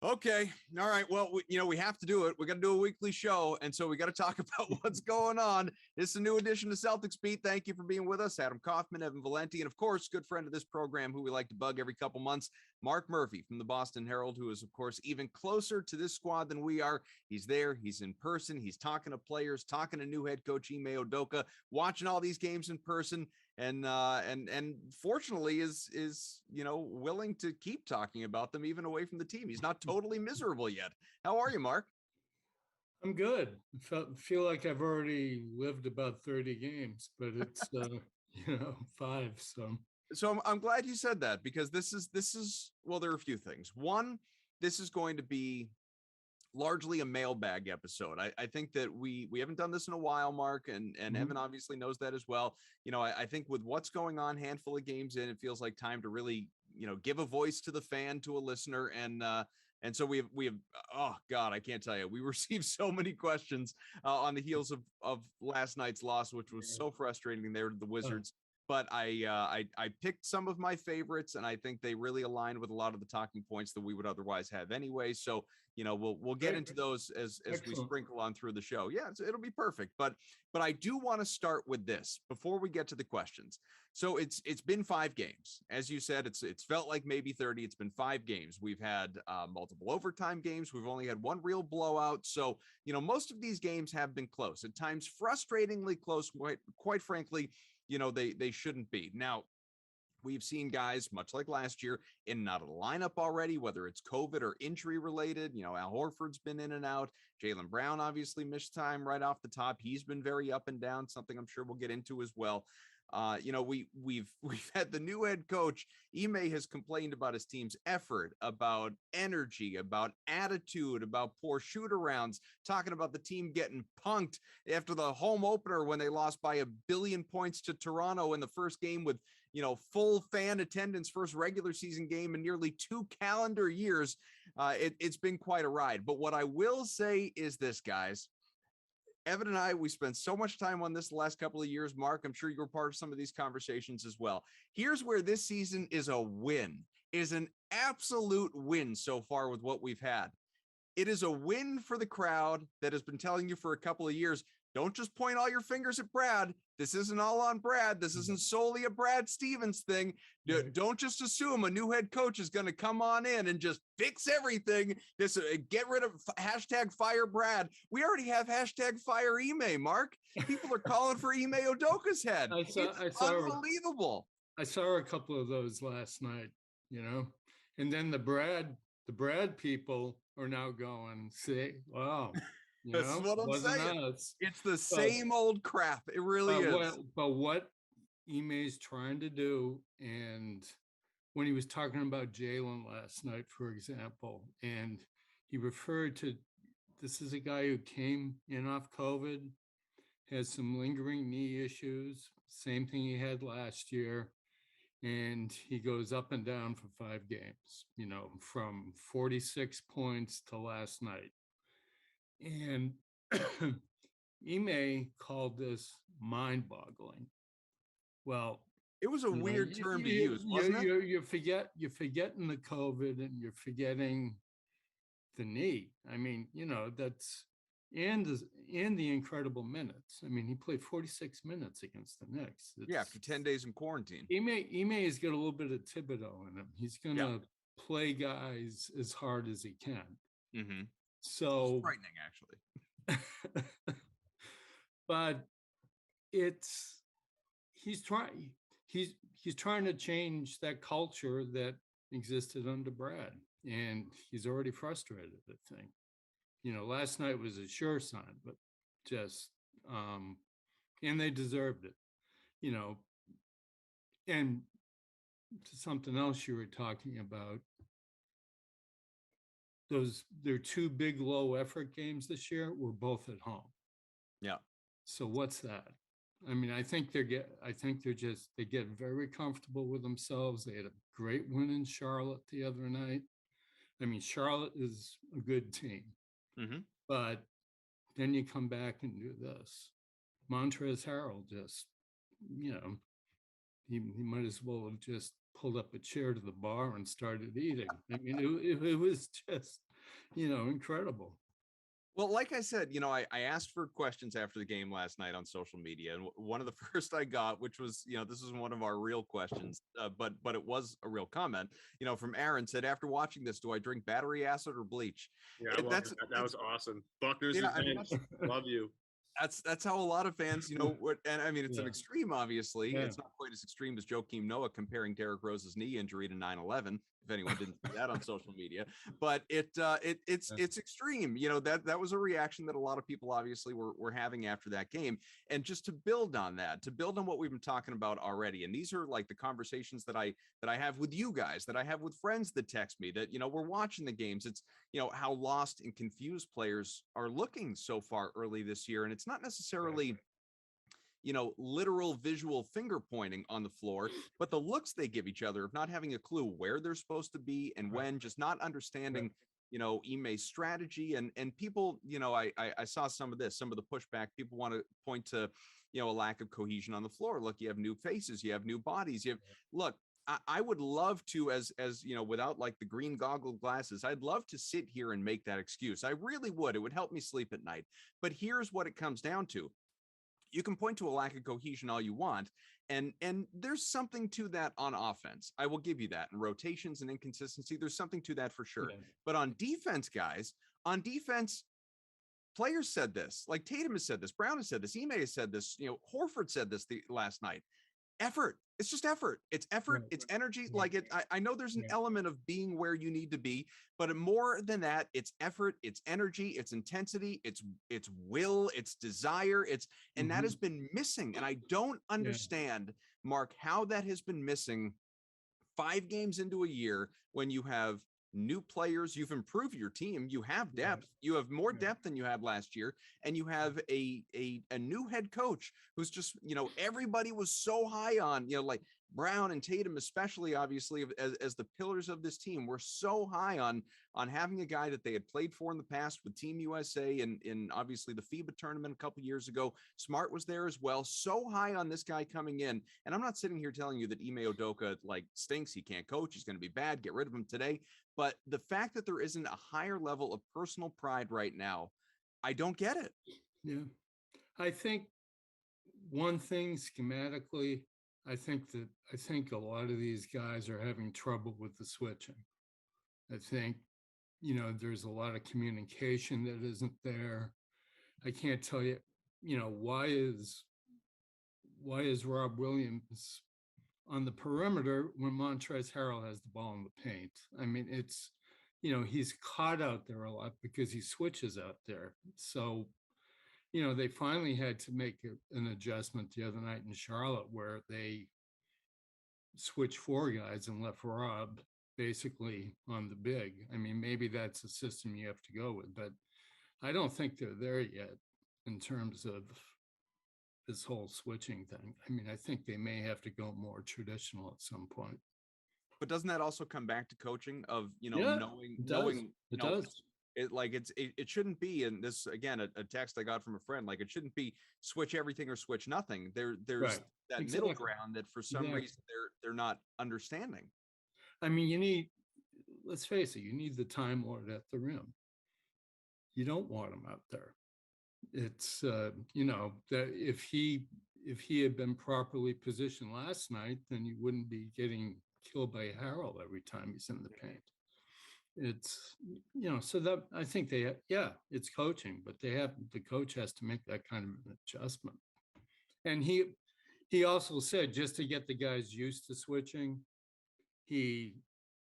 Okay. All right. Well, we have to do it. We got to do a weekly show. And so we got to talk about what's going on. This is a new edition of Celtics Beat. Thank you for being with us. Adam Kaufman, Evan Valenti, and of course, good friend of this program who we like to bug every couple months, Mark Murphy from the Boston Herald, who is, of course, even closer to this squad than we are. He's there. He's in person. He's talking to players, talking to new head coach Ime Udoka, watching all these games in person. And fortunately is willing to keep talking about them even away from the team. He's not totally miserable yet. How are you, Mark? I'm good. Feel like I've already lived about 30 games, but it's 5. So I'm glad you said that, because this is well, there are a few things. One, this is going to be largely a mailbag episode. I think that we haven't done this in a while, Mark, and Evan obviously knows that as well. I think with what's going on, handful of games in, it feels like time to really, give a voice to the fan, to a listener. And so we have, oh God, I can't tell you, we received so many questions on the heels of last night's loss, which was so frustrating there to the Wizards. But I picked some of my favorites, and I think they really aligned with a lot of the talking points that we would otherwise have anyway. So, we'll get into those as we sprinkle on through the show. Yeah, it'll be perfect. But I do want to start with this before we get to the questions. So it's been 5 games. As you said, it's felt like maybe 30. It's been 5 games. We've had multiple overtime games. We've only had one real blowout. So, most of these games have been close, at times frustratingly close, quite frankly. They shouldn't be. Now, we've seen guys, much like last year, in and out of the lineup already, whether it's COVID or injury related. Al Horford's been in and out. Jaylen Brown obviously missed time right off the top. He's been very up and down, something I'm sure we'll get into as well. We've had the new head coach. Ime has complained about his team's effort, about energy, about attitude, about poor shoot arounds, talking about the team getting punked after the home opener when they lost by 1 billion points to Toronto in the first game with, full fan attendance, first regular season game in nearly 2 calendar years. It's been quite a ride. But what I will say is this, guys. Evan and I, we spent so much time on this the last couple of years. Mark, I'm sure you were part of some of these conversations as well. Here's where this season is a win, is an absolute win so far with what we've had. It is a win for the crowd that has been telling you for a couple of years, don't just point all your fingers at Brad. This isn't all on Brad. This isn't solely a Brad Stevens thing. Don't just assume a new head coach is going to come on in and just fix everything. Get rid of hashtag fire Brad. We already have hashtag fire Ime, Mark. People are calling for Ime Udoka's head. It's unbelievable. I saw a couple of those last night, and then the Brad people are now going, see, wow. That's what I'm saying. It's the same old crap. It really is. But what Ime is trying to do, and when he was talking about Jaylen last night, for example, and he referred to, this is a guy who came in off COVID, has some lingering knee issues, same thing he had last year. And he goes up and down for 5 games, from 46 points to last night. And Ime called this mind-boggling. Well, it was a weird term to use, wasn't it? You're forgetting the COVID, and you're forgetting the knee. I mean, that's and the incredible minutes. I mean, he played 46 minutes against the Knicks. After 10 days in quarantine. Ime has got a little bit of Thibodeau in him. He's going to play guys as hard as he can. Mm-hmm. So it's frightening, actually. But he's trying to change that culture that existed under Brad, and he's already frustrated, I think. Last night was a sure sign, but just and they deserved it, and something else you were talking about, their 2 big low effort games this year were both at home. Yeah. So what's that? I mean, I think they get very comfortable with themselves. They had a great win in Charlotte the other night. I mean, Charlotte is a good team, but then you come back and do this. Montrezl Harrell just, he might as well have just pulled up a chair to the bar and started eating. I mean, it was just incredible. Well, like I said, I asked for questions after the game last night on social media, and one of the first I got, which was, this is one of our real questions, but it was a real comment, from Aaron, said, after watching this, do I drink battery acid or bleach? Yeah, I love that. That was awesome. Buckner's revenge. Love you. That's how a lot of fans, and I mean, it's an extreme, obviously. It's not quite as extreme as Joakim Noah comparing Derrick Rose's knee injury to 9/11, if anyone didn't see that on social media. But it's extreme. That was a reaction that a lot of people obviously were having after that game. And just to build on that, to build on what we've been talking about already, and these are like the conversations that I have with you guys, that I have with friends that text me, that we're watching the games. It's how lost and confused players are looking so far early this year, and it's not necessarily literal visual finger pointing on the floor, but the looks they give each other of not having a clue where they're supposed to be and when, just not understanding Ime's strategy, and people, I saw some of the pushback. People want to point to a lack of cohesion on the floor. Look, you have new faces, you have new bodies, look, I would love to, as without like the green goggle glasses, I'd love to sit here and make that excuse. I really would. It would help me sleep at night. But here's what it comes down to. You can point to a lack of cohesion all you want, and there's something to that on offense. I will give you that. And rotations and inconsistency, there's something to that for sure. Yeah. But on defense, guys, players said this. Like Tatum has said this, Brown has said this, Ime has said this, Horford said this last night. Effort. It's just effort. It's effort. It's energy. Like it. I know there's an element of being where you need to be, but more than that, it's effort, it's energy, it's intensity, it's will, it's desire. And that has been missing. And I don't understand, Mark, how that has been missing 5 games into a year when you have new players, you've improved your team, you have depth, you have more depth than you had last year, and you have a new head coach who's just, everybody was so high on, like Brown and Tatum, especially obviously as the pillars of this team, were so high on having a guy that they had played for in the past with Team USA and in obviously the FIBA tournament a couple years ago. Smart was there as well. So high on this guy coming in. And I'm not sitting here telling you that Ime Udoka like stinks. He can't coach. He's going to be bad. Get rid of him today. But the fact that there isn't a higher level of personal pride right now, I don't get it. Yeah. I think one thing schematically, I think a lot of these guys are having trouble with the switching. I think, there's a lot of communication that isn't there. I can't tell you, why is Rob Williams on the perimeter when Montrezl Harrell has the ball in the paint? I mean, it's, he's caught out there a lot because he switches out there. So, they finally had to make an adjustment the other night in Charlotte where they switched 4 guys and left Rob basically on the big. I mean, maybe that's a system you have to go with, but I don't think they're there yet in terms of this whole switching thing. I mean, I think they may have to go more traditional at some point. But doesn't that also come back to coaching of, knowing it does. It shouldn't be, and this again a text I got from a friend, like it shouldn't be switch everything or switch nothing. There's that middle ground that for some reason they're not understanding. I mean, let's face it, you need the Time Lord at the rim. You don't want him out there. It's that if he had been properly positioned last night, then you wouldn't be getting killed by Harrell every time he's in the paint. It's so that I think it's coaching, but the coach has to make that kind of an adjustment. And he also said, just to get the guys used to switching, he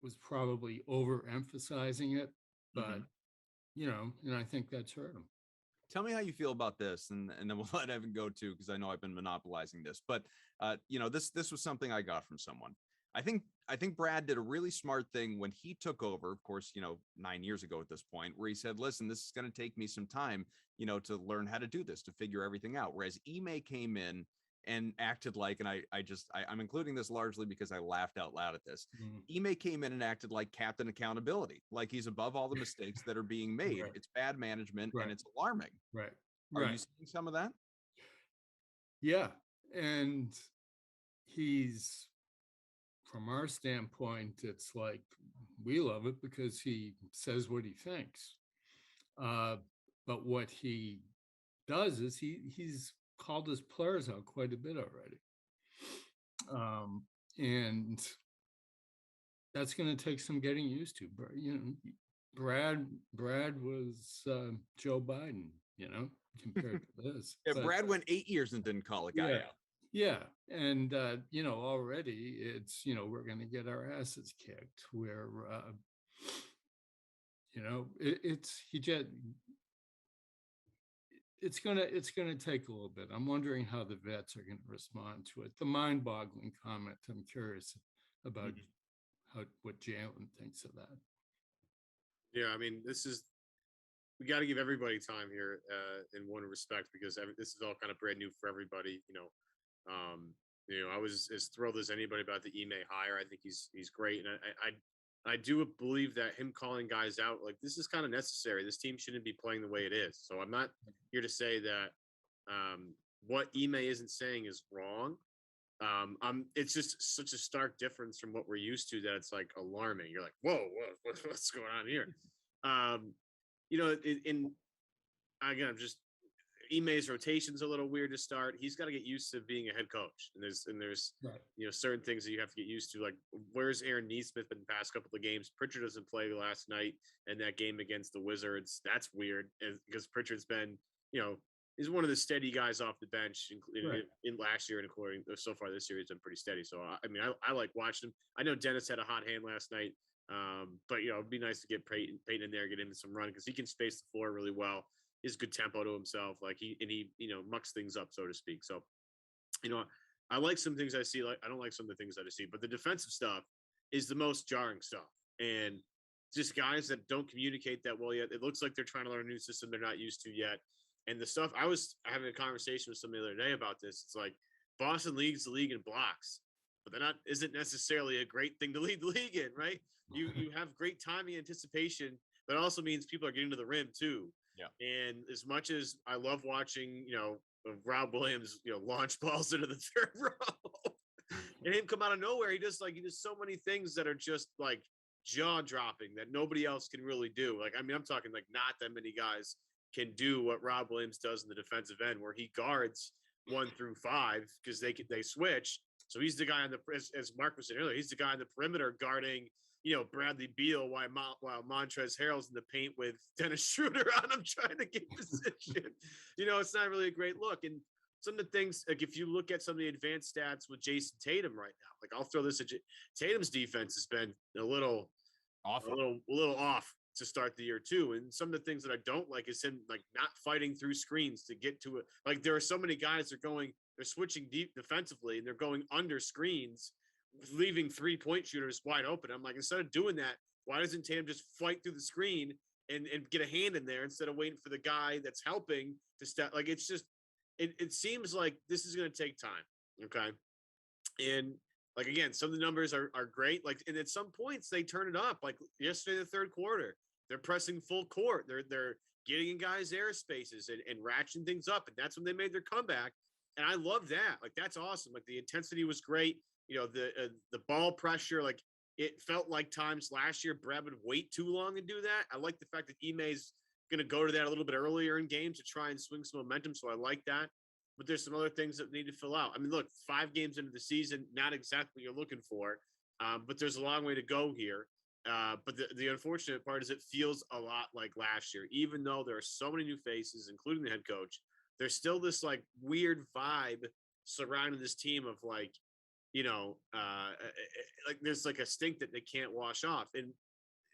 was probably overemphasizing it, but and I think that's hurt him. Tell me how you feel about this, and then we'll let Evan go too, because I know I've been monopolizing this. But this was something I got from someone. I think Brad did a really smart thing when he took over, of course, 9 years ago at this point, where he said, listen, this is going to take me some time, to learn how to do this, to figure everything out. Whereas Ime came in and acted like, and I'm including this largely because I laughed out loud at this. Ime came in and acted like Captain Accountability, like he's above all the mistakes that are being made. Right. It's bad management and it's alarming. Right. Are you seeing some of that? Yeah. And he's, from our standpoint, it's like we love it because he says what he thinks. But what he does is he's called his players out quite a bit already. And that's going to take some getting used to. Brad was Joe Biden, compared to this. Yeah, Brad went 8 years and didn't call a guy out. Yeah. And, already it's, we're going to get our asses kicked where, it's going to take a little bit. I'm wondering how the vets are going to respond to it. The mind-boggling comment, I'm curious about what Jalen thinks of that. Yeah, I mean, we got to give everybody time here in one respect, because this is all kind of brand new for everybody. I was as thrilled as anybody about the Ime hire. I think he's great, and I do believe that him calling guys out, like, this is kind of necessary. This team shouldn't be playing the way it is. So I'm not here to say that what Ime isn't saying is wrong. It's just such a stark difference from what we're used to that it's like alarming. You're like, whoa, what's going on here? Again, I'm just, Ime's rotation's a little weird to start. He's got to get used to being a head coach, and there's right. Certain things that you have to get used to. Like, where's Aaron Nesmith in the past couple of games? Pritchard doesn't play last night, and that game against the Wizards, that's weird, because Pritchard's been, he's one of the steady guys off the bench in last year, and according so far this year, he's been pretty steady. So I like watching him. I know Dennis had a hot hand last night, but it'd be nice to get Peyton in there, get him some run, because he can space the floor really well. He has good tempo to himself, like he mucks things up, so to speak. So, I like some things I see. Like, I don't like some of the things that I see, but the defensive stuff is the most jarring stuff, and just guys that don't communicate that well yet. It looks like they're trying to learn a new system they're not used to yet. And the stuff, I was having a conversation with somebody the other day about this. It's like Boston leads the league in blocks, but that isn't necessarily a great thing to lead the league in, right? You have great timing, anticipation, but it also means people are getting to the rim too. Yeah. And as much as I love watching, Rob Williams, launch balls into the third row and him come out of nowhere, he does so many things that are just like jaw dropping that nobody else can really do. Like, I'm talking like not that many guys can do what Rob Williams does in the defensive end, where he guards 1 through 5 because they switch. So he's the guy as Mark was saying earlier, he's the guy on the perimeter guarding, Bradley Beal while Montrezl Harrell's in the paint with Dennis Schroeder on him trying to get position. It's not really a great look. And some of the things, like if you look at some of the advanced stats with Jayson Tatum right now, like I'll throw this at Tatum's defense has been a little off to start the year too. And some of the things that I don't like is him like not fighting through screens to get to it. Like there are so many guys they're switching deep defensively and they're going under screens, leaving 3-point shooters wide open. I'm like, instead of doing that, why doesn't Tatum just fight through the screen and get a hand in there instead of waiting for the guy that's helping to step? Like, it's just, it seems like this is going to take time. Okay. And like, again, some of the numbers are great. Like, and at some points they turn it up. Like yesterday, the third quarter, they're pressing full court. They're getting in guys' airspaces and ratcheting things up. And that's when they made their comeback. And I love that. Like, that's awesome. Like the intensity was great. The ball pressure, like it felt like times last year Brad would wait too long and do that. I like the fact that Ime's going to go to that a little bit earlier in games to try and swing some momentum. So I like that. But there's some other things that need to fill out. I mean, look, 5 games into the season, not exactly what you're looking for, but there's a long way to go here. But the unfortunate part is it feels a lot like last year, even though there are so many new faces, including the head coach. There's still this like weird vibe surrounding this team of like, like there's like a stink that they can't wash off. And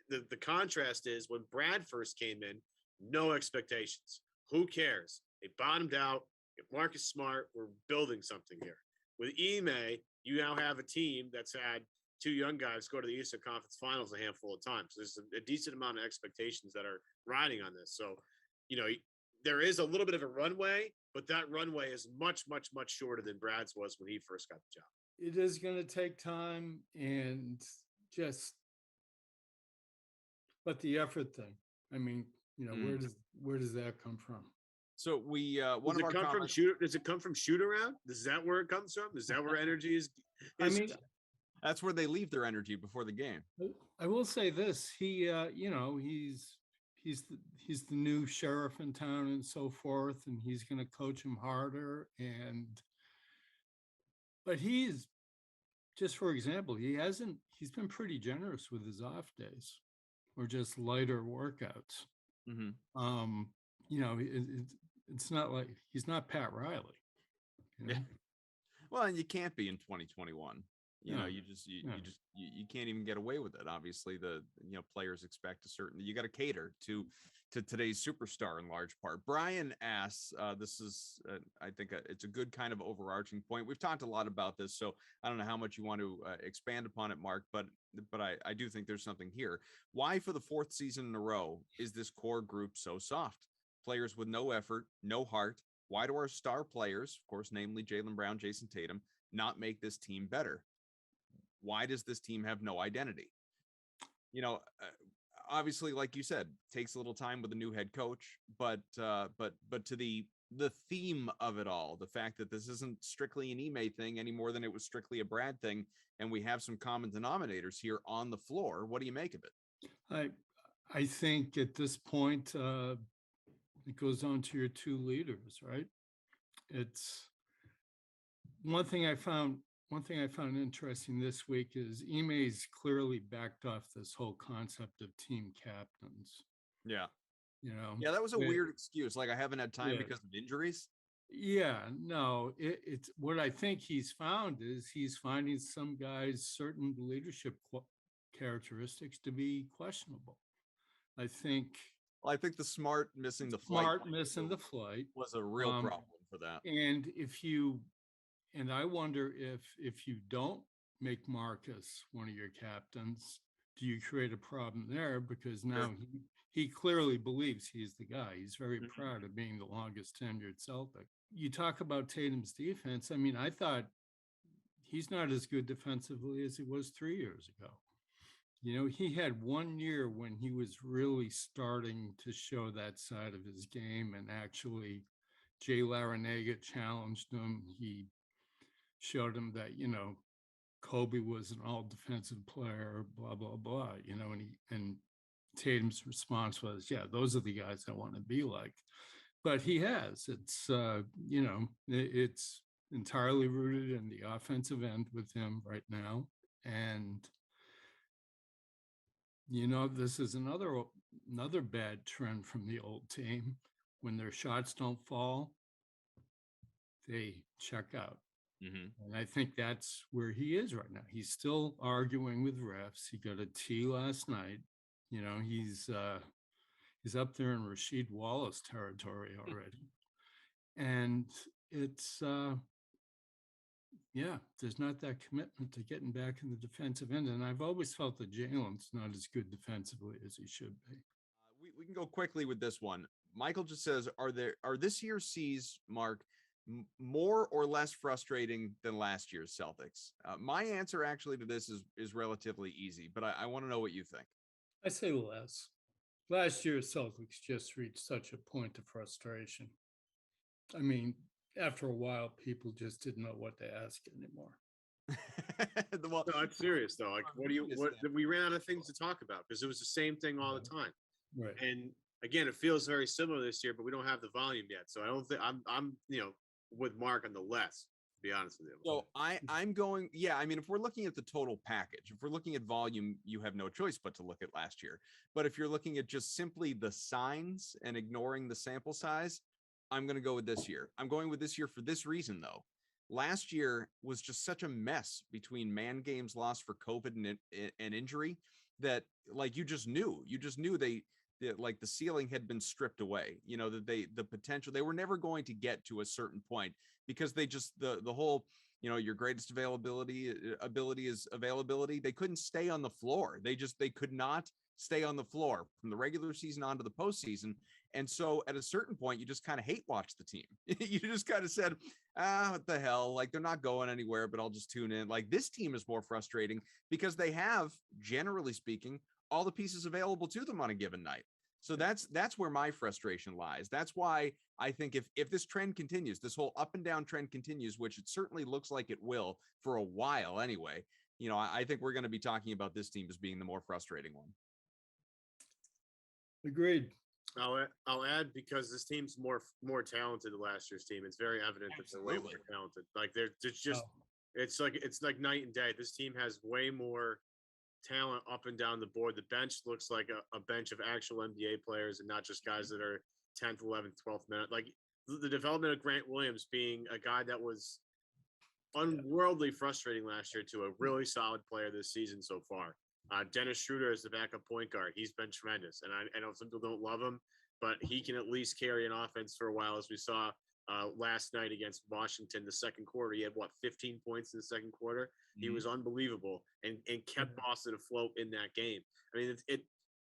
the contrast is when Brad first came in, no expectations. Who cares? They bottomed out. Marcus Smart, we're building something here. With Ime, you now have a team that's had 2 young guys go to the Eastern Conference Finals a handful of times. There's a decent amount of expectations that are riding on this. So, there is a little bit of a runway, but that runway is much, much, much shorter than Brad's was when he first got the job. It is going to take time and but the effort thing. I mean, where does that come from? So we does it come from shoot around? Is that where it comes from? Is that where energy is? That's where they leave their energy before the game. I will say this: he's the new sheriff in town and so forth, and he's going to coach him harder. But he's just, for example, he's been pretty generous with his off days or just lighter workouts. Mm-hmm. It's not like he's not Pat Riley. Yeah. Well, and you can't be in 2021. You can't even get away with it. Obviously, players expect you got to cater to today's superstar in large part. Brian asks, this is, I think it's a good kind of overarching point. We've talked a lot about this, so I don't know how much you want to expand upon it, Mark, but I do think there's something here. Why for the fourth season in a row is this core group so soft? Players with no effort, no heart. Why do our star players, of course, namely Jaylen Brown, Jayson Tatum, not make this team better? Why does this team have no identity? Obviously, like you said, takes a little time with a new head coach, but to the theme of it all, the fact that this isn't strictly an Ime thing any more than it was strictly a Brad thing, and we have some common denominators here on the floor. What do you make of it? I think at this point, it goes on to your two leaders, right? It's one thing I found interesting this week is Ime's clearly backed off this whole concept of team captains. Yeah. Yeah, that was a weird excuse. Like, I haven't had time because of injuries. Yeah, no, it's what I think he's found is he's finding some guys certain leadership characteristics to be questionable. I think the Smart missing the flight was a real problem for that. And I wonder if you don't make Marcus one of your captains, do you create a problem there? Because now he clearly believes he's the guy. He's very proud of being the longest tenured Celtic. You talk about Tatum's defense. I mean, I thought he's not as good defensively as he was 3 years ago. He had 1 year when he was really starting to show that side of his game, and actually Jay Larranaga challenged him. He showed him that, Kobe was an all defensive player, blah, blah, blah, and Tatum's response was, yeah, those are the guys I want to be like. But he has, it's entirely rooted in the offensive end with him right now. And, this is another bad trend from the old team. When their shots don't fall, they check out. And I think that's where he is right now. He's still arguing with refs. He got a T last night. He's up there in Rasheed Wallace territory already. And it's, there's not that commitment to getting back in the defensive end. And I've always felt that Jaylen's not as good defensively as he should be. We can go quickly with this one. Michael just says, are this year's C's, Mark, more or less frustrating than last year's Celtics? My answer actually to this is relatively easy, but I want to know what you think. I say less. Last year's Celtics just reached such a point of frustration. I mean, after a while, people just didn't know what to ask anymore. No, I'm serious though. Like, we ran out of things to talk about because it was the same thing all the time. Right. And again, it feels very similar this year, but we don't have the volume yet. So I don't think I'm with Mark on the less, to be honest with you. So I'm going, I mean, if we're looking at the total package, if we're looking at volume, you have no choice but to look at last year. But if you're looking at just simply the signs and ignoring the sample size, I'm going to go with this year. I'm going with this year for this reason, though. Last year was just such a mess between man games lost for COVID and injury that, like, you just knew like the ceiling had been stripped away, that the potential, they were never going to get to a certain point because they just, the whole, your greatest ability is availability. They couldn't stay on the floor. They could not stay on the floor from the regular season on to the postseason. And so at a certain point, you just kind of hate watch the team. You just kind of said, what the hell? Like, they're not going anywhere, but I'll just tune in. Like, this team is more frustrating because they have, generally speaking, all the pieces available to them on a given night. So that's where my frustration lies. That's why I think if this trend continues, this whole up and down trend continues, which it certainly looks like it will for a while anyway, I think we're going to be talking about this team as being the more frustrating one. Agreed. I'll add, because this team's more talented than last year's team. It's very evident that they're way more talented. Like it's like night and day. This team has way more talent up and down the board. The bench looks like a bench of actual NBA players and not just guys that are 10th, 11th, 12th minute. Like the development of Grant Williams being a guy that was unworldly frustrating last year to a really solid player this season so far. Dennis Schroeder is the backup point guard. He's been tremendous. And I know some people don't love him, but he can at least carry an offense for a while, as we saw last night against Washington. The second quarter, he had 15 points in the second quarter. He was unbelievable and kept Boston afloat in that game. I mean,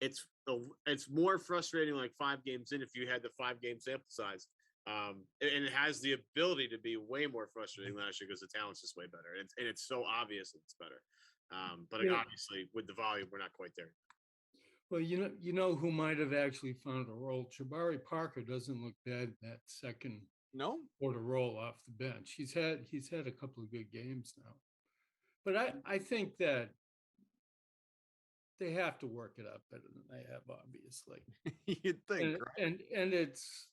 it's more frustrating like 5 games in if you had the 5-game sample size. And it has the ability to be way more frustrating last year because the talent's just way better. And it's so obvious that it's better. But obviously with the volume, we're not quite there. Well, you know who might have actually found a role. Jabari Parker doesn't look bad in that second quarter role off the bench. He's had a couple of good games now. But I think that they have to work it up better than they have, obviously. You'd think, right? And it's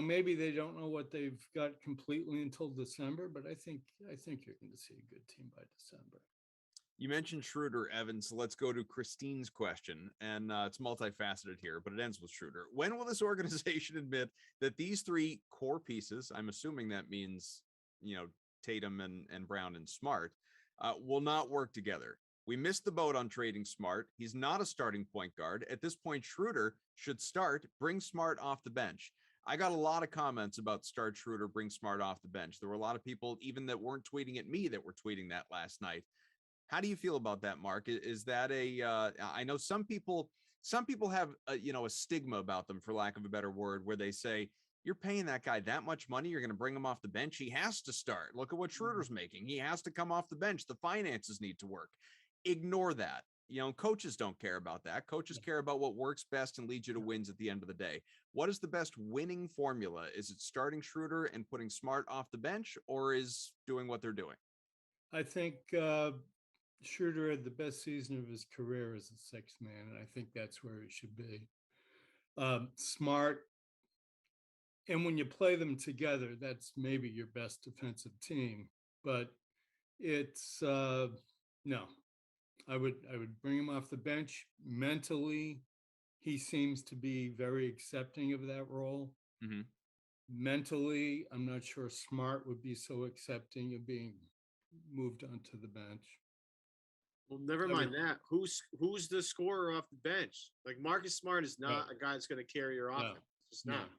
maybe they don't know what they've got completely until December, but I think you're going to see a good team by December. You mentioned Schroeder, Evan, so let's go to Christine's question, and it's multifaceted here, but it ends with Schroeder. When will this organization admit that these 3 core pieces, I'm assuming that means, Tatum and Brown and Smart, will not work together? We missed the boat on trading Smart. He's not a starting point guard. At this point, Schroeder should start, bring Smart off the bench. I got a lot of comments about start Schroeder, bring Smart off the bench. There were a lot of people even that weren't tweeting at me that were tweeting that last night. How do you feel about that, Mark? Is that I know some people have a stigma about them, for lack of a better word, where they say, you're paying that guy that much money, you're going to bring him off the bench. He has to start. Look at what Schroeder's making. He has to come off the bench. The finances need to work. Ignore that. Coaches don't care about that. Coaches care about what works best and leads you to wins at the end of the day. What is the best winning formula? Is it starting Schroeder and putting Smart off the bench, or is doing what they're doing? I think Schroeder had the best season of his career as a 6th man, and I think that's where he should be. Smart, and when you play them together, that's maybe your best defensive team. But it's no. I would bring him off the bench. Mentally, he seems to be very accepting of that role. Mm-hmm. Mentally, I'm not sure Smart would be so accepting of being moved onto the bench. Well, never mind that. Who's the scorer off the bench? Like Marcus Smart is not a guy that's going to carry your offense. It's not.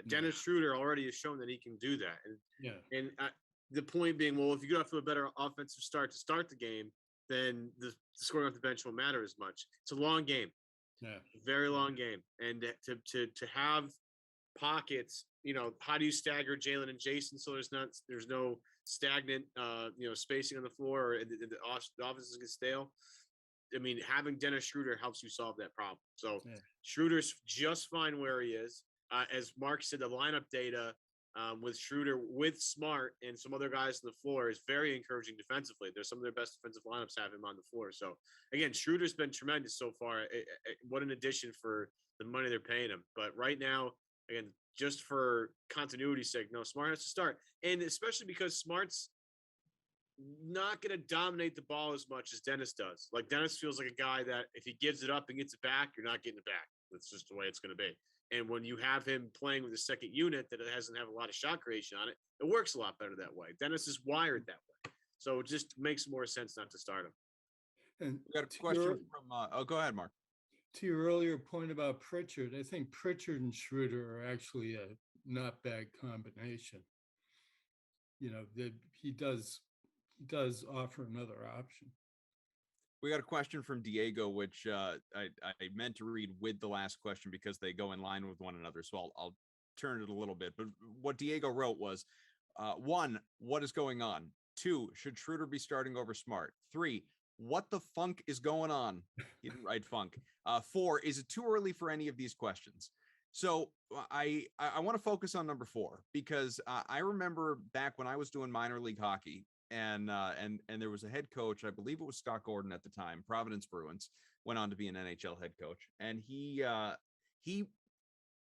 Dennis Schroeder already has shown that he can do that. And the point being, well, if you get off to a better offensive start to start the game, then the scoring off the bench won't matter as much. It's a long game. Very long game. And to have pockets, how do you stagger Jalen and Jayson so there's no stagnant spacing on the floor, or the offense get stale? I mean, having Dennis Schroeder helps you solve that problem. So Schroeder's just fine where he is. As Mark said, the lineup data with Schroeder, with Smart, and some other guys on the floor is very encouraging defensively. There's some of their best defensive lineups have him on the floor. So again, Schroeder's been tremendous so far. What an addition for the money they're paying him. But right now, again, just for continuity's sake, no, Smart has to start. And especially because Smart's not going to dominate the ball as much as Dennis does. Like Dennis feels like a guy that if he gives it up and gets it back, you're not getting it back. That's just the way it's going to be. And when you have him playing with a second unit that doesn't have a lot of shot creation on it, it works a lot better that way. Dennis is wired that way. So it just makes more sense not to start him. And we got a question from, go ahead, Mark. To your earlier point about Pritchard, I think Pritchard and Schroeder are actually a not bad combination. He does offer another option. We got a question from Diego, which I meant to read with the last question because they go in line with one another. So I'll turn it a little bit. But what Diego wrote was, 1, what is going on? 2, should Schroeder be starting over Smart? 3, what the funk is going on? He didn't write funk. 4, is it too early for any of these questions? So I want to focus on number 4 because I remember back when I was doing minor league hockey, and there was a head coach, I believe it was Scott Gordon at the time, Providence Bruins, went on to be an NHL head coach, and he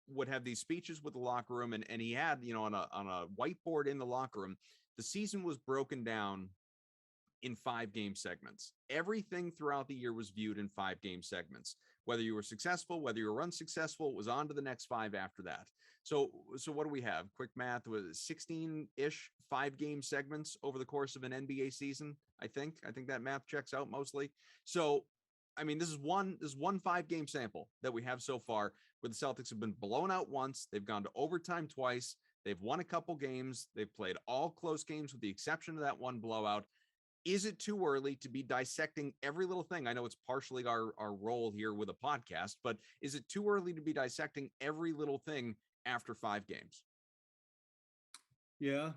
would have these speeches with the locker room, and he had, on a whiteboard in the locker room, the season was broken down in 5-game segments. Everything throughout the year was viewed in 5-game segments. Whether you were successful, whether you were unsuccessful, it was on to the next 5 after that. So what do we have? Quick math, was 16-ish 5-game segments over the course of an NBA season. I think that math checks out mostly. So, I mean, this is one 5-game sample that we have so far, where the Celtics have been blown out once. They've gone to overtime twice. They've won a couple games. They've played all close games with the exception of that one blowout. Is it too early to be dissecting every little thing? I know it's partially our role here with a podcast, but is it too early to be dissecting every little thing after 5 games? Yeah.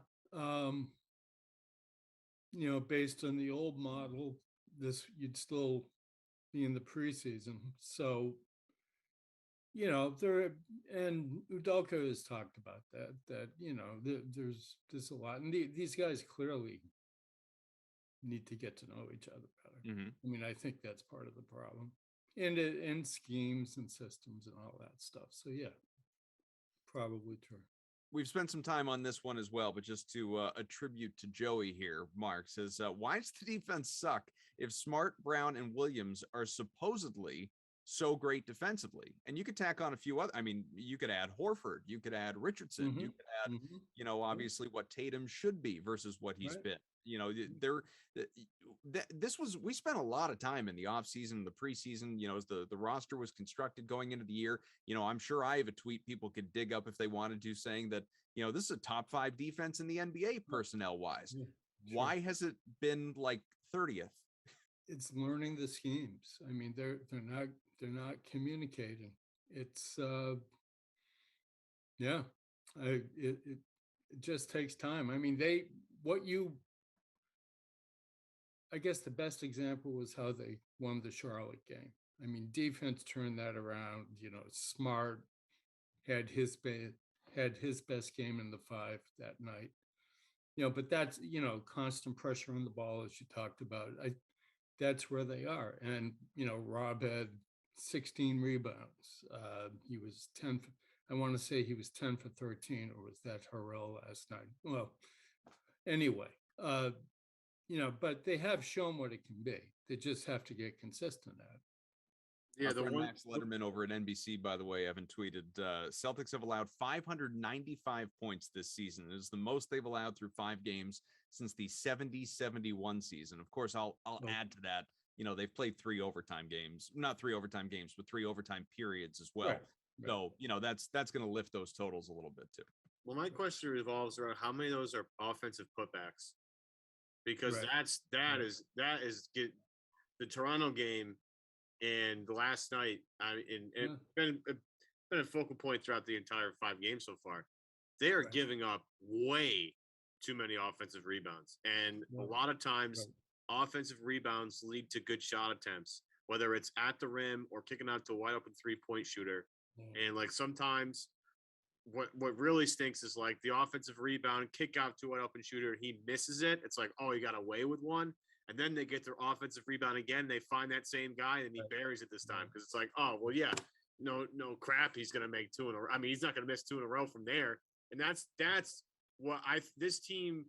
Based on the old model, you'd still be in the preseason. So, and Udoka has talked about that there's a lot. And these guys clearly need to get to know each other better. Mm-hmm. I mean, I think that's part of the problem, and schemes and systems and all that stuff. So yeah, probably true. We've spent some time on this one as well, but just to attribute to Joey here, Mark says, why does the defense suck if Smart, Brown, and Williams are supposedly so great defensively? And you could tack on a few other, I mean, you could add Horford, you could add Richardson, Mm-hmm. you could add, obviously what Tatum should be versus what he's been. We spent a lot of time in the offseason, the preseason, as the roster was constructed going into the year. I'm sure I have a tweet people could dig up if they wanted to, saying that, this is a top 5 defense in the NBA personnel wise. Yeah, sure. Why has it been like 30th? It's learning the schemes. I mean, they're not communicating. It's it just takes time. I mean, I guess the best example was how they won the Charlotte game. I mean, defense turned that around. Smart had his best game in the 5 that night. But that's constant pressure on the ball, as you talked about. That's where they are. And Rob had 16 rebounds. He was 10. I want to say he was 10 for 13, or was that Harrell last night? Well, anyway. But they have shown what it can be. They just have to get consistent at it. Yeah, the one Max Letterman over at NBC, by the way, Evan tweeted, Celtics have allowed 595 points this season. It is the most they've allowed through 5 games since the 70-71 season. Of course, I'll add to that. They've played 3 overtime games, not 3 overtime games, but 3 overtime periods as well. Right. So, that's going to lift those totals a little bit too. Well, my question revolves around how many of those are offensive putbacks. Because that is the Toronto game and the last night. It's been a focal point throughout the entire 5 games so far. They are giving up way too many offensive rebounds, and a lot of times offensive rebounds lead to good shot attempts, whether it's at the rim or kicking out to a wide open 3-point shooter. And like sometimes. What really stinks is like the offensive rebound, kick out to an open shooter, he misses it. It's like, oh, he got away with one. And then they get their offensive rebound again. They find that same guy and he buries it this time because it's like, oh, well, yeah, no crap. He's going to make 2 in a row. I mean, he's not going to miss 2 in a row from there. And that's what this team,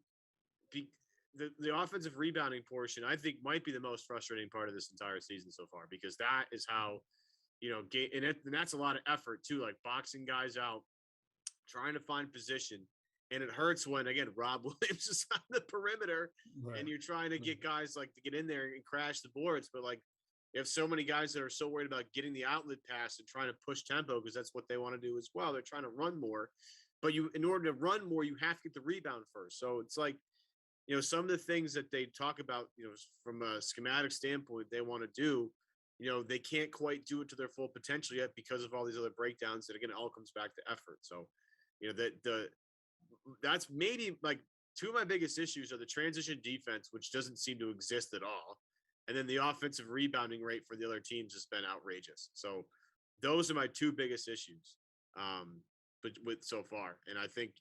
the offensive rebounding portion, I think might be the most frustrating part of this entire season so far, because that is how, and that's a lot of effort too, like boxing guys out, trying to find position. And it hurts when, again, Rob Williams is on the perimeter and you're trying to get guys like to get in there and crash the boards. But like, you have so many guys that are so worried about getting the outlet pass and trying to push tempo because that's what they want to do as well. They're trying to run more, but in order to run more, you have to get the rebound first. So it's like, some of the things that they talk about, from a schematic standpoint, they want to do, they can't quite do it to their full potential yet because of all these other breakdowns that, again, it all comes back to effort. So, that's maybe like 2 of my biggest issues are the transition defense, which doesn't seem to exist at all. And then the offensive rebounding rate for the other teams has been outrageous. So those are my 2 biggest issues, but with so far. And I think,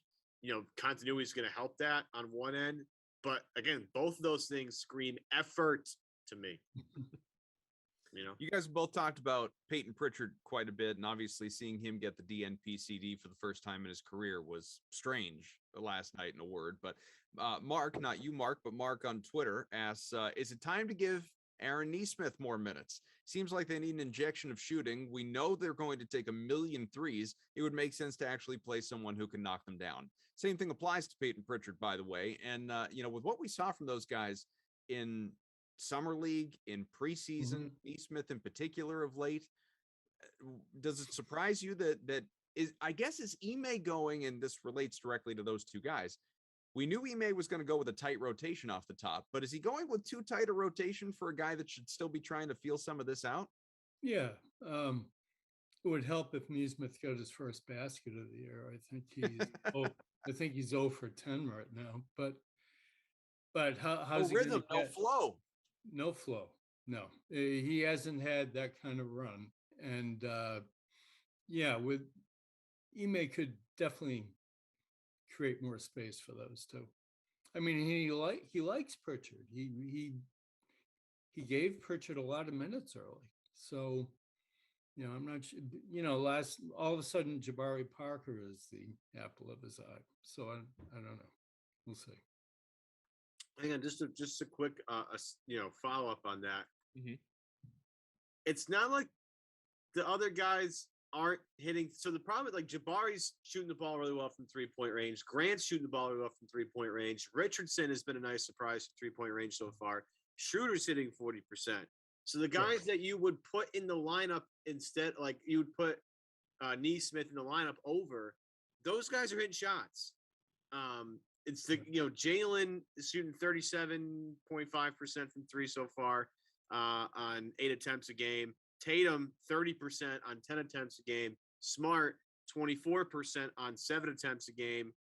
continuity is going to help that on one end. But again, both of those things scream effort to me. You guys both talked about Peyton Pritchard quite a bit, and obviously seeing him get the DNP-CD for the first time in his career was strange last night, in a word. But Mark, not you, Mark, but Mark on Twitter asks, is it time to give Aaron Nesmith more minutes? Seems like they need an injection of shooting. We know they're going to take a million threes. It would make sense to actually play someone who can knock them down. Same thing applies to Peyton Pritchard, by the way. And, with what we saw from those guys in summer league, in preseason, Nesmith in particular of late, does it surprise you that is Ime going, and this relates directly to those two guys. We knew Ime was going to go with a tight rotation off the top, but is he going with too tight a rotation for a guy that should still be trying to feel some of this out? Yeah. It would help if Nesmith got his first basket of the year. I think he's 0 for 10 right now, but how's he rhythm, no flow. No flow. No, he hasn't had that kind of run. And with Ime could definitely create more space for those two. I mean, he likes Pritchard. He gave Pritchard a lot of minutes early. So, I'm not sure, all of a sudden Jabari Parker is the apple of his eye. So I don't know. We'll see. Hang on, just a quick follow up on that. Mm-hmm. It's not like the other guys aren't hitting. So the problem is, like, Jabari's shooting the ball really well from 3-point range. Grant's shooting the ball really well from 3-point range. Richardson has been a nice surprise from 3-point range so far. Schroeder's hitting 40%. So the guys that you would put in the lineup instead, like you would put Nesmith in the lineup over, those guys are hitting shots. It's the Jalen is shooting 37.5% from three so far on 8 attempts a game. Tatum 30% on 10 attempts a game. Smart 24% on 7 attempts a game.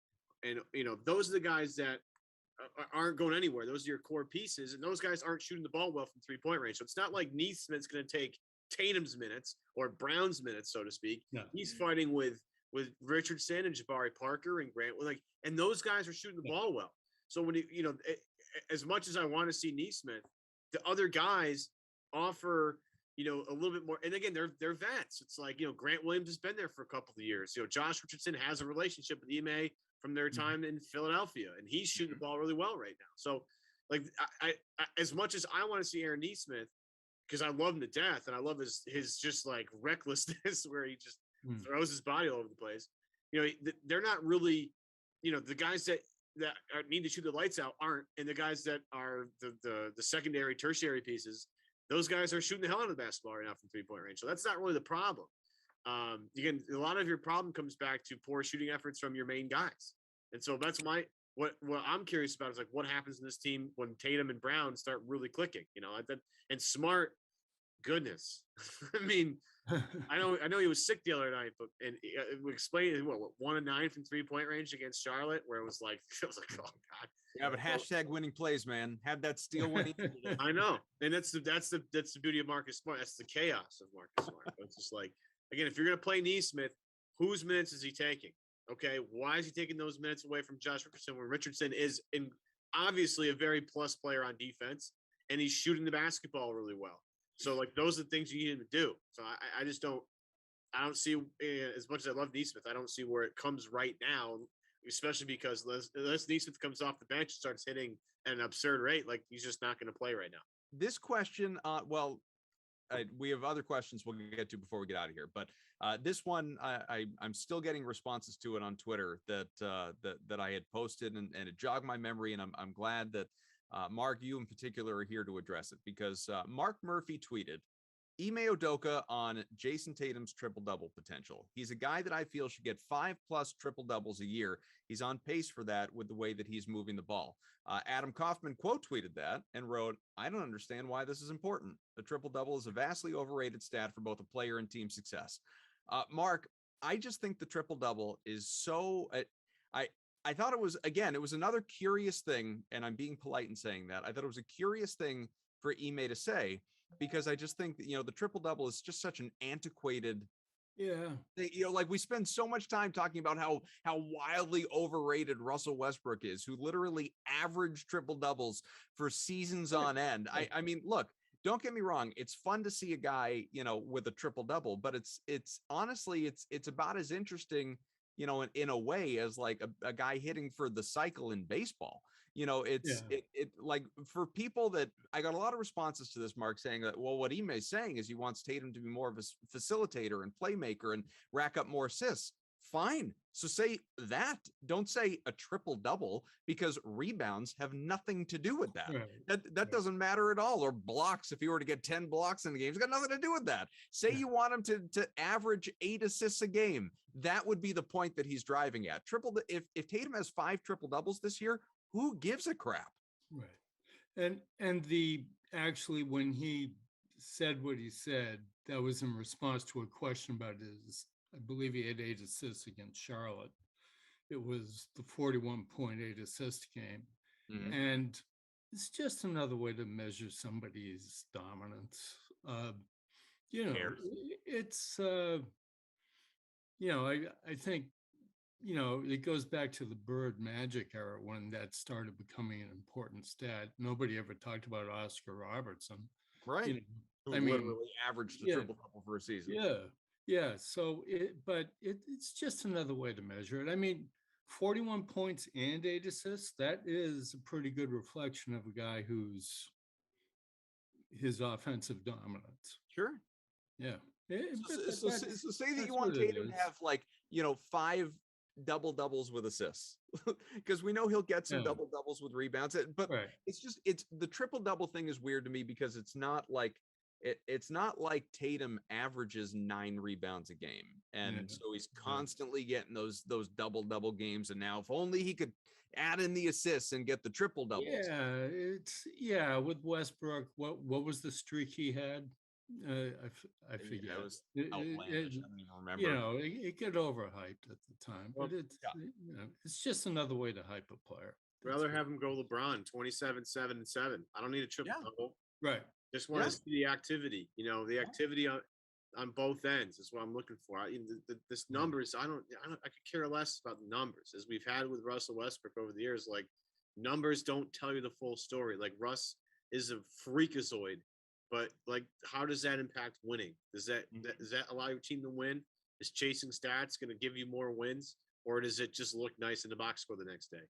And those are the guys that aren't going anywhere. Those are your core pieces, and those guys aren't shooting the ball well from 3-point range. So it's not like Nesmith's going to take Tatum's minutes or Brown's minutes, so to speak. No. He's fighting with Richardson and Jabari Parker and Grant, and those guys are shooting the ball well. So when as much as I want to see Nesmith, the other guys offer a little bit more. And again, they're vets. It's like Grant Williams has been there for a couple of years. Josh Richardson has a relationship with Ime from their time in Philadelphia, and he's shooting the ball really well right now. So, like, I as much as I want to see Aaron Nesmith, because I love him to death, and I love his just like recklessness where he just throws his body all over the place. They're not really, the guys that need to shoot the lights out aren't, and the guys that are the secondary, tertiary pieces, those guys are shooting the hell out of the basketball right now from 3-point range. So that's not really the problem. Again, a lot of your problem comes back to poor shooting efforts from your main guys. And so that's what I'm curious about is like what happens in this team when Tatum and Brown start really clicking, and Smart, goodness. I mean, I know he was sick the other night, but we explained what 1 of 9 from 3-point range against Charlotte, where it was like, oh God. Yeah, but hashtag winning plays, man. Have that steal when he needed it. I know. And that's the beauty of Marcus Smart. That's the chaos of Marcus Smart. It's just like, again, if you're going to play Nesmith, whose minutes is he taking? Okay, why is he taking those minutes away from Josh Richardson when Richardson is obviously a very plus player on defense, and he's shooting the basketball really well? So, like, those are the things you need him to do. So I just don't see, as much as I love Nesmith, I don't see where it comes right now, especially because unless Nesmith comes off the bench and starts hitting at an absurd rate, like, he's just not going to play right now. This question, we have other questions we'll get to before we get out of here, but this one, I'm still getting responses to it on Twitter that I had posted, and it jogged my memory, and I'm glad that Mark, you in particular, are here to address it, because Mark Murphy tweeted, Ime Udoka on Jayson Tatum's triple-double potential. He's a guy that I feel should get 5+ triple-doubles a year. He's on pace for that with the way that he's moving the ball. Adam Kaufman quote tweeted that and wrote, I don't understand why this is important. The triple-double is a vastly overrated stat for both a player and team success. Mark, I just think the triple-double is so... I thought it was another curious thing, and I'm being polite in saying that. I thought it was a curious thing for Ime to say, because I just think that, the triple-double is just such an antiquated Yeah. Like we spend so much time talking about how wildly overrated Russell Westbrook is, who literally averaged triple doubles for seasons on end. I mean, look, don't get me wrong. It's fun to see a guy, with a triple double, but it's honestly, it's about as interesting, in a way as like a guy hitting for the cycle in baseball. It like for people that I got a lot of responses to this, Mark, saying that, well, what Ime is saying is he wants Tatum to be more of a facilitator and playmaker and rack up more assists. Fine. So say that. Don't say a triple double, because rebounds have nothing to do with that. That doesn't matter at all. Or blocks. If you were to get 10 blocks in the game, it's got nothing to do with that. Say you want him to average 8 assists a game. That would be the point that he's driving at. If Tatum has 5 triple doubles this year, who gives a crap? Right. And actually, when he said what he said, that was in response to a question about I believe he had 8 assists against Charlotte. It was the 41.8 assist game. Mm-hmm. And it's just another way to measure somebody's dominance. It's, I think, it goes back to the Bird Magic era when that started becoming an important stat. Nobody ever talked about Oscar Robertson. Right. Who literally averaged a triple double for a season. Yeah. So it's just another way to measure it. I mean, 41 points and 8 assists, that is a pretty good reflection of a guy who's his offensive dominance. Sure. Yeah. So say that you want Tatum to have 5 double doubles with assists, because we know he'll get some double doubles with rebounds, but it's the triple double thing is weird to me, because it's not like Tatum averages 9 rebounds a game, and so he's constantly getting those double games. And now if only he could add in the assists and get the triple doubles. With Westbrook, what was the streak he had? I forget. It was outlandish. I don't even remember. It get overhyped at the time, but it's just another way to hype a player. Rather have him go LeBron 27, 7, and 7. I don't need a triple double. Right. Just want to see the activity. The activity on both ends is what I'm looking for. This numbers, I could care less about the numbers, as we've had with Russell Westbrook over the years. Like, numbers don't tell you the full story. Like, Russ is a freakazoid. But like, how does that impact winning? Does that allow your team to win? Is chasing stats going to give you more wins, or does it just look nice in the box score the next day?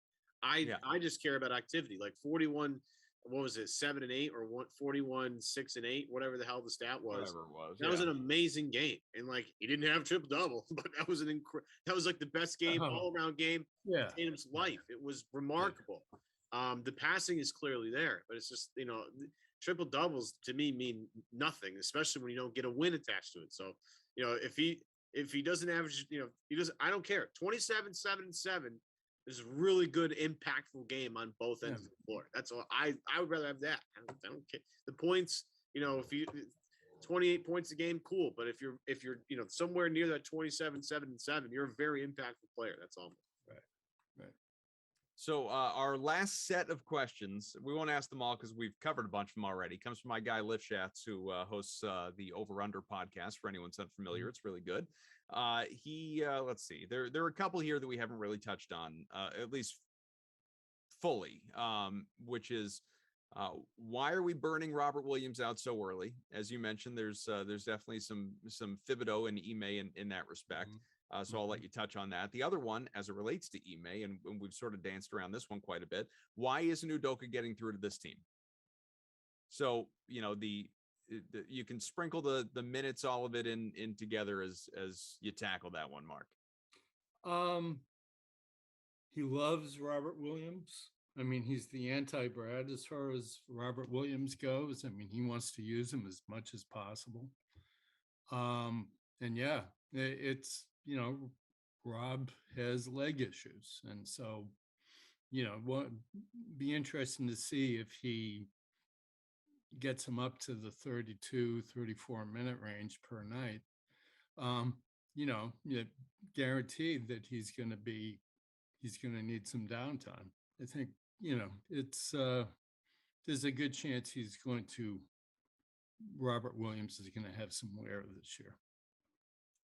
I just care about activity. Like 41, what was it, 7 and 8, or 41, 6 and 8, whatever the hell the stat was. Whatever it was. That was an amazing game, and like, he didn't have triple double, but that was that was like the best game, all around game in Tatum's life. It was remarkable. The passing is clearly there, but it's just triple doubles to me mean nothing, especially when you don't get a win attached to it. So, if he doesn't average, I don't care. 27, 7, and 7 is a really good, impactful game on both ends of the floor. That's all. I would rather have that. I don't care. The points, if you 28 points a game, cool. But if you're somewhere near that 27, 7, and 7, you're a very impactful player. That's all. Right. So our last set of questions, we won't ask them all because we've covered a bunch of them already. Comes from my guy Lifshatz, who hosts the Over Under podcast. For anyone that's unfamiliar, it's really good. Let's see, there are a couple here that we haven't really touched on, at least fully, which is why are we burning Robert Williams out so early? As you mentioned, there's definitely some Thibodeau and Ime in that respect. So I'll let you touch on that. The other one, as it relates to Ime, and we've sort of danced around this one quite a bit, why isn't Udoka getting through to this team? So, you can sprinkle the minutes, all of it in together as you tackle that one, Mark. He loves Robert Williams. I mean, he's the anti-Brad as far as Robert Williams goes. I mean, he wants to use him as much as possible. And it's, Rob has leg issues. And so, be interesting to see if he gets him up to the 32, 34 minute range per night. Guaranteed that he's going to need some downtime. I think, it's, there's a good chance Robert Williams is going to have some wear this year.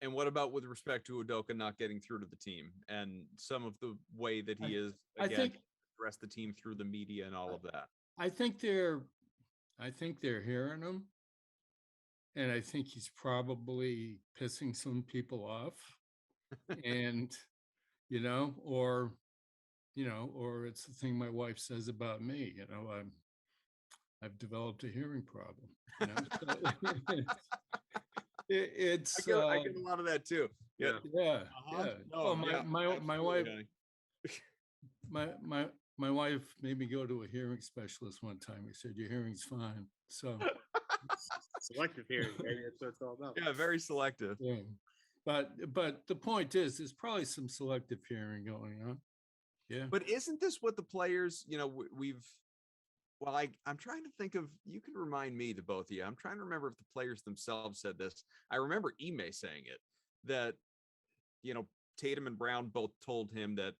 And what about with respect to Udoka not getting through to the team and some of the way that he is I think address the team through the media and all of that? I think they're hearing him, and I think he's probably pissing some people off, and or it's the thing my wife says about me. I've developed a hearing problem. So it's I get a lot of that too. Yeah. yeah. No, My wife. honey. My wife made me go to a hearing specialist one time. He said, "Your hearing's fine." So Selective hearing, maybe that's what it's all about. Yeah, very selective. yeah. But the point is, there's probably some selective hearing going on. Yeah. But isn't this what the players, I'm trying to think of, you can remind me, the both of you. I'm trying to remember if the players themselves said this. I remember Ime saying it, that, Tatum and Brown both told him that,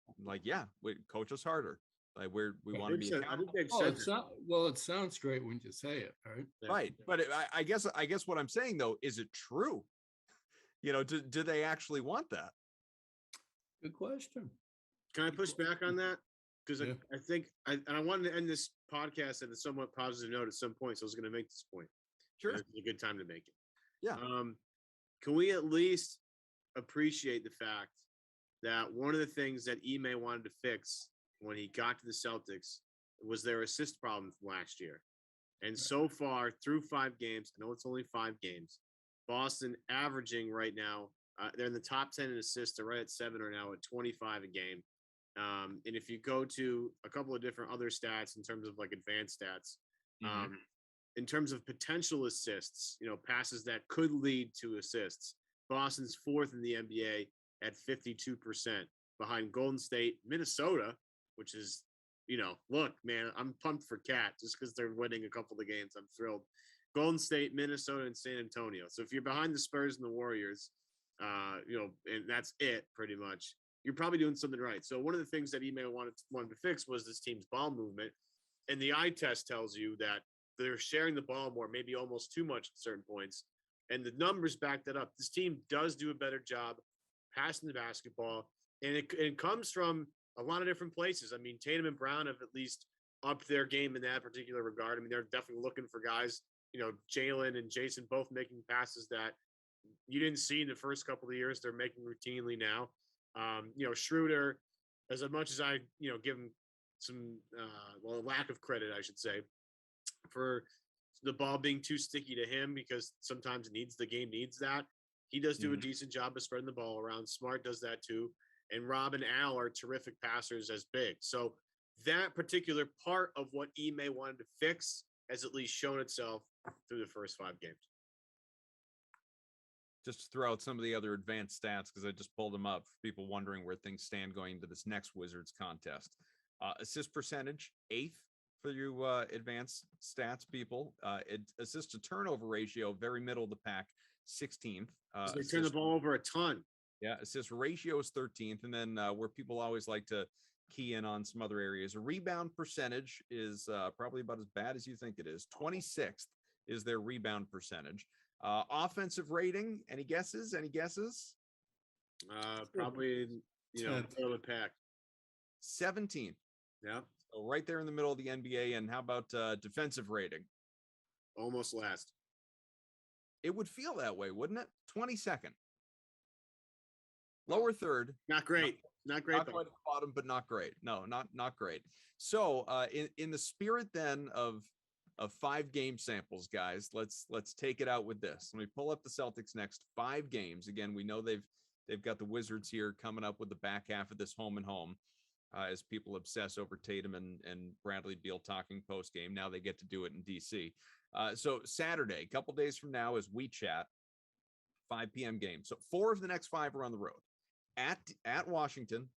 coach us harder. Like we want to be accountable. It sounds great when you say it, right? Yeah. Right. But I guess what I'm saying though, is it true? Do they actually want that? Good question. Can I push back on that? Because Yeah. I think I wanted to end this podcast at a somewhat positive note at some point, so I was going to make this point. Sure. It's a good time to make it. Yeah. Can we at least appreciate the fact that one of the things that Ime wanted to fix when he got to the Celtics was their assist problem from last year? And so far, through 5 games, I know it's only 5 games, Boston averaging right now, they're in the top 10 in assists. They're right at 7 or now at 25 a game. And if you go to a couple of different other stats in terms of like advanced stats, in terms of potential assists, passes that could lead to assists, Boston's 4th in the NBA at 52%, behind Golden State, Minnesota, which is, look, man, I'm pumped for Cat just because they're winning a couple of games. I'm thrilled. Golden State, Minnesota, and San Antonio. So if you're behind the Spurs and the Warriors, and that's it pretty much, you're probably doing something right. So one of the things that Ime wanted to fix was this team's ball movement. And the eye test tells you that they're sharing the ball more, maybe almost too much at certain points. And the numbers back that up. This team does do a better job passing the basketball. And it comes from a lot of different places. I mean, Tatum and Brown have at least upped their game in that particular regard. I mean, they're definitely looking for guys, Jalen and Jayson both making passes that you didn't see in the first couple of years. They're making routinely now. Schroeder, as much as I, give him some, a lack of credit, I should say, for the ball being too sticky to him, because sometimes the game needs that. He does do a decent job of spreading the ball around. Smart does that too. And Rob and Al are terrific passers as big. So that particular part of what Ime wanted to fix has at least shown itself through the first 5 games. Just to throw out some of the other advanced stats, because I just pulled them up for people wondering where things stand going into this next Wizards contest. Assist percentage, 8th for you advanced stats people. Assist to turnover ratio, very middle of the pack, 16th. They turn the ball over a ton. Yeah, assist ratio is 13th. And then where people always like to key in on some other areas, a rebound percentage is probably about as bad as you think it is. 26th is their rebound percentage. Offensive rating, any guesses? Probably, middle of the pack. 17th. Yeah. So right there in the middle of the NBA. And how about defensive rating? Almost last. It would feel that way, wouldn't it? 22nd. Lower third. Not great. Not great. Not quite at the bottom, but not great. No, not great. So in the spirit then of 5 game samples, guys, let's take it out with this. Let me pull up the Celtics next 5 games. Again, we know they've got the Wizards here coming up with the back half of this home and home, as people obsess over Tatum and Bradley Beal talking post game. Now they get to do it in DC. So Saturday, a couple days from now, as we chat, 5 p.m. game. So 4 of the next 5 are on the road. At Washington,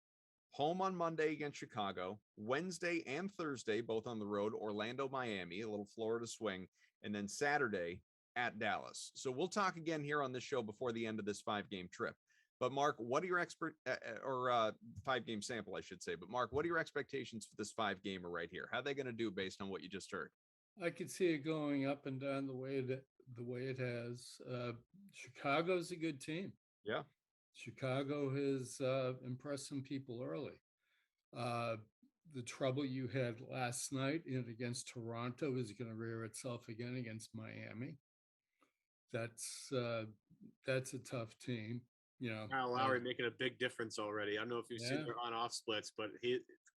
home on Monday against Chicago, Wednesday and Thursday, both on the road, Orlando, Miami, a little Florida swing, and then Saturday at Dallas. So we'll talk again here on this show before the end of this 5 game trip. But Mark, what are your 5 game sample, I should say. But Mark, what are your expectations for this 5 gamer right here? How are they going to do based on what you just heard? I could see it going up and down the way it has. Chicago's a good team. Yeah. Chicago has impressed some people early. The trouble you had last night against Toronto is going to rear itself again against Miami. That's a tough team. Kyle Lowry making a big difference already. I don't know if you've seen their on-off splits, but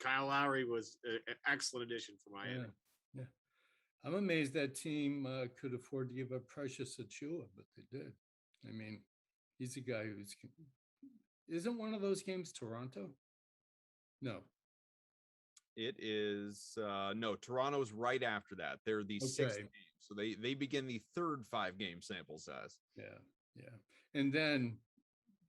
Kyle Lowry was an excellent addition for Miami. Yeah. I'm amazed that team could afford to give up Precious Achua, but they did. I mean, he's a guy who's isn't one of those games Toronto? No. It is no, Toronto's right after that. They're the sixth game. So they begin the third 5-game sample size. Yeah. And then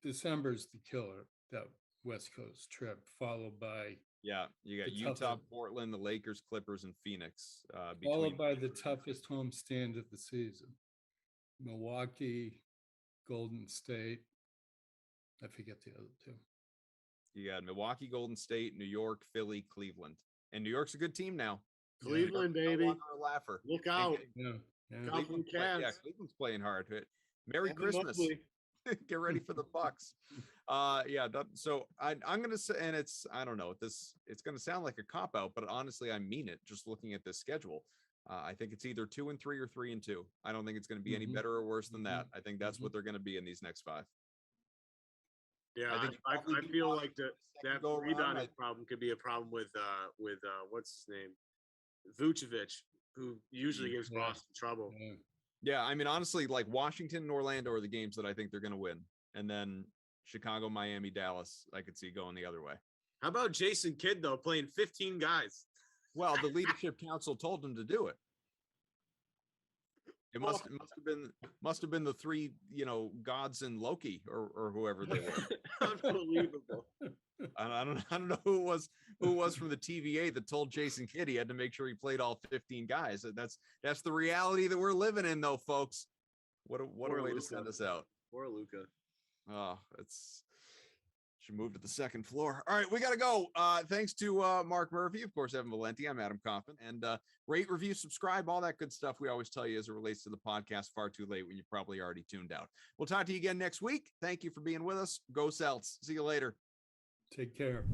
December's the killer, that West Coast trip, followed by you got Utah, Portland, the Lakers, Clippers, and Phoenix. Followed by the toughest homestand of the season. Milwaukee, Golden State. I forget the other two. You got Milwaukee, Golden State, New York, Philly, Cleveland. And New York's a good team now. Cleveland, baby. A laugher. Look out. Cleveland's playing hard. Merry Christmas. Get ready for the Bucks. So I'm going to say, and I don't know, it's going to sound like a cop-out, but honestly, I mean it just looking at this schedule. I think it's either 2-3 or 3-2. I don't think it's going to be any better or worse than that. I think that's what they're going to be in these next 5. Yeah, I feel like that rebounding problem could be a problem with what's his name, Vucevic, who usually gives Boston trouble. Yeah, I mean, honestly, like Washington and Orlando are the games that I think they're going to win, and then Chicago, Miami, Dallas, I could see going the other way. How about Jason Kidd though, playing 15 guys? Well, the leadership council told him to do it. It must have been the 3, gods and Loki or whoever they were. Unbelievable. I don't know who it was from the TVA that told Jason Kidd he had to make sure he played all 15 guys. That's the reality that we're living in, though, folks. What a way to send us out. Poor Luka. Oh, should move to the second floor. All right, we got to go. Thanks to Mark Murphy, of course, Evan Valenti. I'm Adam Kaufman. And rate, review, subscribe, all that good stuff we always tell you as it relates to the podcast Far Too Late when you probably already tuned out. We'll talk to you again next week. Thank you for being with us. Go Celts. See you later. Take care.